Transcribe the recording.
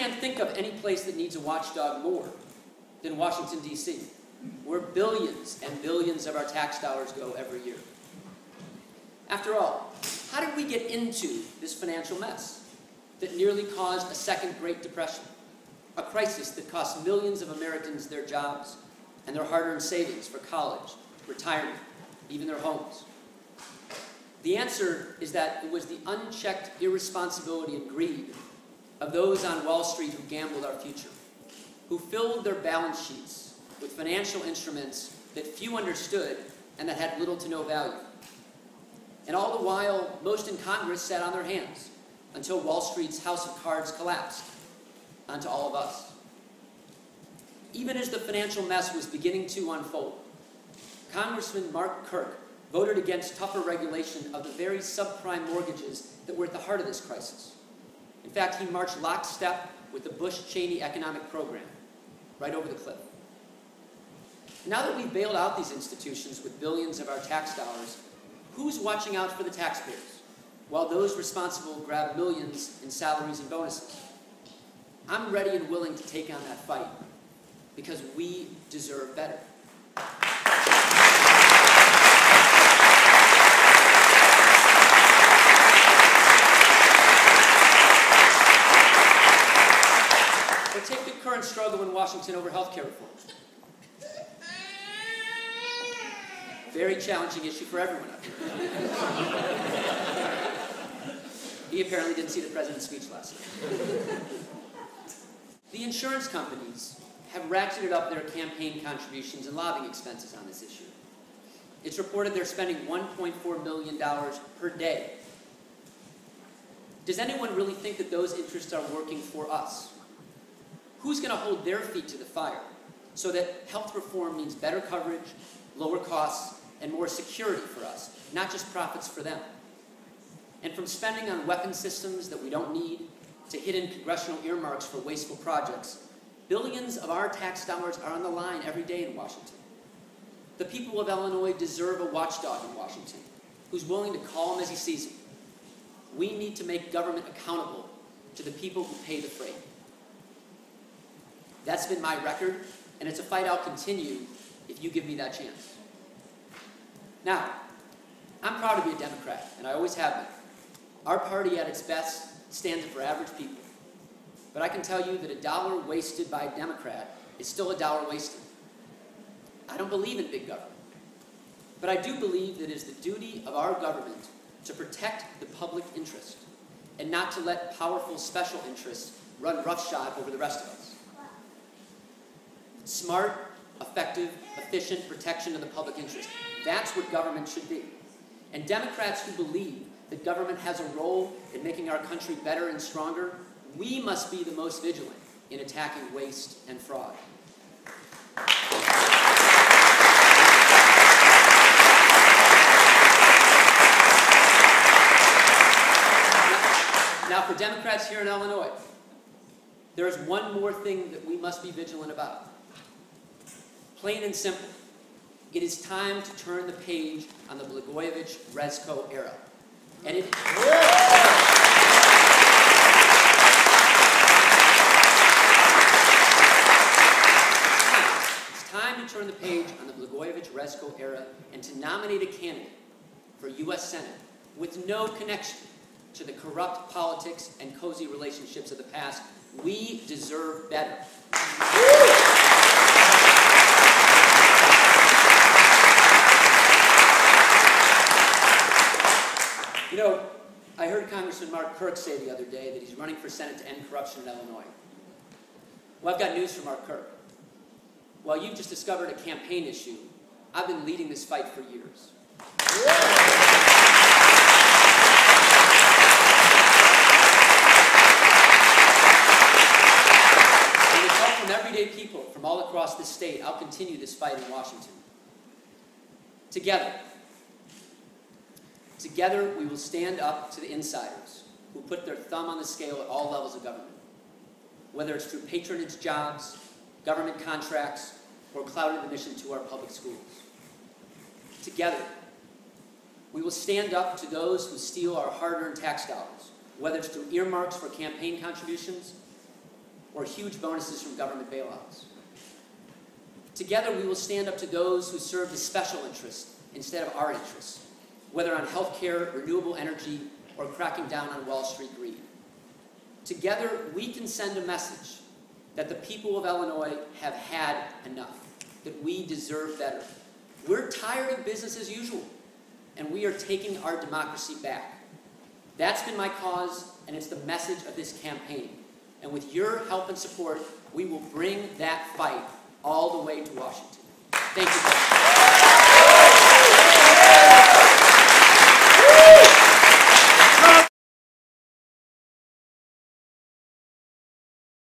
can't think of any place that needs a watchdog more than Washington, D.C., where billions and billions of our tax dollars go every year. After all, how did we get into this financial mess that nearly caused a second Great Depression, a crisis that cost millions of Americans their jobs and their hard-earned savings for college, retirement, even their homes? The answer is that it was the unchecked irresponsibility and greed of those on Wall Street who gambled our future, who filled their balance sheets with financial instruments that few understood and that had little to no value. And all the while, most in Congress sat on their hands until Wall Street's house of cards collapsed onto all of us. Even as the financial mess was beginning to unfold, Congressman Mark Kirk voted against tougher regulation of the very subprime mortgages that were at the heart of this crisis. In fact, he marched lockstep with the Bush-Cheney economic program, right over the cliff. Now that we've bailed out these institutions with billions of our tax dollars, who's watching out for the taxpayers, while those responsible grab millions in salaries and bonuses? I'm ready and willing to take on that fight, because we deserve better. Or take the current struggle in Washington over health care reform. Very challenging issue for everyone up here. He apparently didn't see the president's speech last night. The insurance companies have ratcheted up their campaign contributions and lobbying expenses on this issue. It's reported they're spending $1.4 million per day. Does anyone really think that those interests are working for us? Who's going to hold their feet to the fire so that health reform means better coverage, lower costs, and more security for us, not just profits for them? And from spending on weapon systems that we don't need to hidden congressional earmarks for wasteful projects, billions of our tax dollars are on the line every day in Washington. The people of Illinois deserve a watchdog in Washington who's willing to call him as he sees him. We need to make government accountable to the people who pay the freight. That's been my record, and it's a fight I'll continue if you give me that chance. Now, I'm proud to be a Democrat, and I always have been. Our party at its best stands up for average people. But I can tell you that a dollar wasted by a Democrat is still a dollar wasted. I don't believe in big government. But I do believe that it is the duty of our government to protect the public interest and not to let powerful special interests run roughshod over the rest of us. Smart, effective, efficient protection of the public interest. That's what government should be. And Democrats who believe that government has a role in making our country better and stronger, we must be the most vigilant in attacking waste and fraud. Now, for Democrats here in Illinois, there is one more thing that we must be vigilant about. Plain and simple, it is time to turn the page on the Blagojevich-Rezko era. And it's time to turn the page on the Blagojevich-Rezko era and to nominate a candidate for U.S. Senate with no connection to the corrupt politics and cozy relationships of the past. We deserve better. You know, I heard Congressman Mark Kirk say the other day that he's running for Senate to end corruption in Illinois. Well, I've got news for Mark Kirk. While you've just discovered a campaign issue, I've been leading this fight for years. And with help from everyday people from all across this state, I'll continue this fight in Washington. Together, we will stand up to the insiders who put their thumb on the scale at all levels of government, whether it's through patronage jobs, government contracts, or clouded admission to our public schools. Together, we will stand up to those who steal our hard-earned tax dollars, whether it's through earmarks for campaign contributions or huge bonuses from government bailouts. Together, we will stand up to those who serve the special interest instead of our interests, whether on health care, renewable energy, or cracking down on Wall Street greed. Together, we can send a message that the people of Illinois have had enough, that we deserve better. We're tired of business as usual, and we are taking our democracy back. That's been my cause, and it's the message of this campaign. And with your help and support, we will bring that fight all the way to Washington. Thank you.